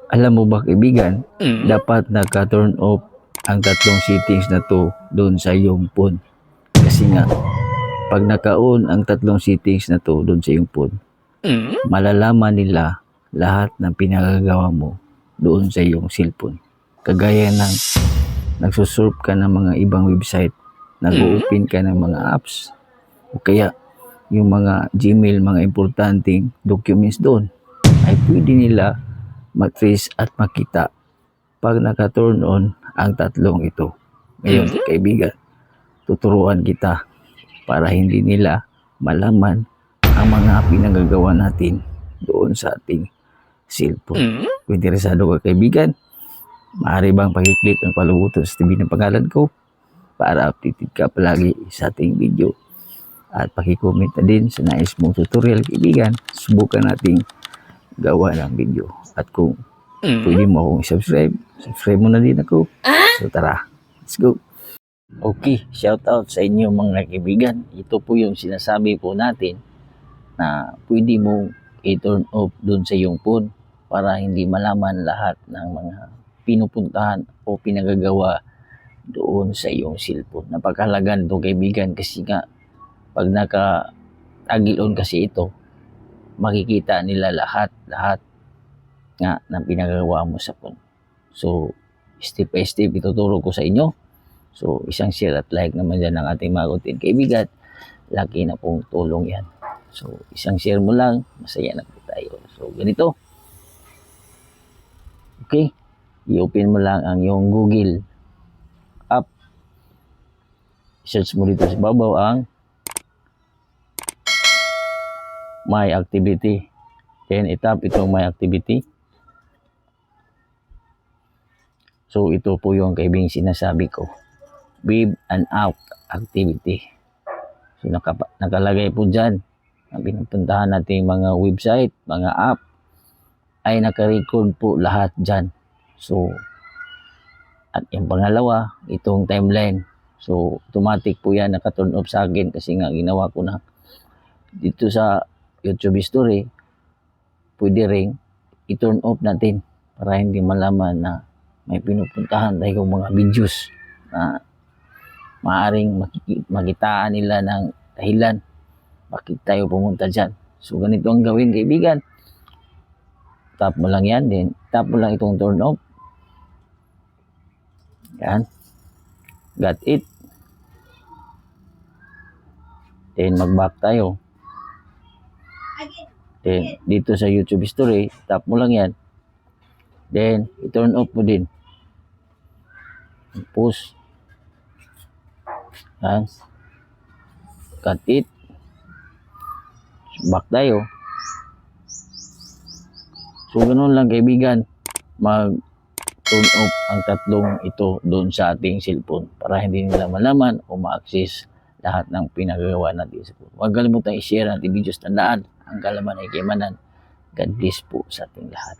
Alam mo ba kaibigan, dapat naka-turn off ang tatlong settings na to doon sa iyong phone. Kasi nga, pag naka-on ang tatlong settings na to doon sa iyong phone, malalaman nila lahat ng pinagagawa mo doon sa iyong cellphone. Kagaya ng nagsusurf ka ng mga ibang website, nag-open ka ng mga apps, o kaya yung mga Gmail, mga importanteng documents doon, ay pwede nila matrace at makita pag naka-turn on ang tatlong ito. Ngayon, kaibigan, tuturuan kita para hindi nila malaman ang mga pinagagawa natin doon sa ating cellphone. Kung interesado ka kaibigan, maaari bang pakiclick ang palubuto sa TV ng pangalan ko para updated ka palagi sa ating video. At pakicomment na din sa nais mong tutorial kaibigan. Subukan nating gawa ng video. At kung pwede mo akong subscribe mo na din ako. So tara, let's go. Okay, shout out sa inyo mga kaibigan. Ito po yung sinasabi po natin na pwede mo i-turn off doon sa iyong phone para hindi malaman lahat ng mga pinupuntahan o pinagagawa doon sa iyong cellphone. Napakahalaga nito kaibigan kasi nga pag naka-toggle on kasi ito, makikita nila lahat nga ng pinagagawa mo sa phone. So, step by step ituturo ko sa inyo. So, isang share at like naman dyan ng ating mga content kaibigan. Laki na pong tulong yan. So, isang share mo lang, masaya na po tayo. So, ganito. Okay. I-open mo lang ang iyong Google app. Search mo dito sa babaw ang My Activity. Then, itap itong My Activity. So, ito po yung kaibing sinasabi ko. Web and Out Activity. So, nakalagay po dyan. Ang pinupuntahan natin mga website, mga app, ay nakarecord po lahat dyan. So, at yung pangalawa, itong timeline. So, automatic po yan naka-turn off sa akin kasi nga ginawa ko na. Dito sa YouTube History, pwede ring i-turn off natin para hindi malaman na may pinupuntahan tayong mga videos na maaaring makitaan nila ng dahilan bakit tayo pumunta dyan. So, ganito ang gawin kaibigan. Tap mo lang yan, then tap mo lang itong turn off. Yan. Got it. Then, mag-back tayo. Then, dito sa YouTube History, tap mo lang yan. Then, i-turn off mo din. Post. Yan. Got it. Back tayo. So, ganun lang kaibigan. Mag-turn off ang tatlong ito doon sa ating cellphone para hindi nila malaman o ma-access lahat ng pinagagawa natin sa phone. Huwag kalimutan i-share natin videos. Tandaan, ang kalaman ay kayamanan. God bless po sa ating lahat.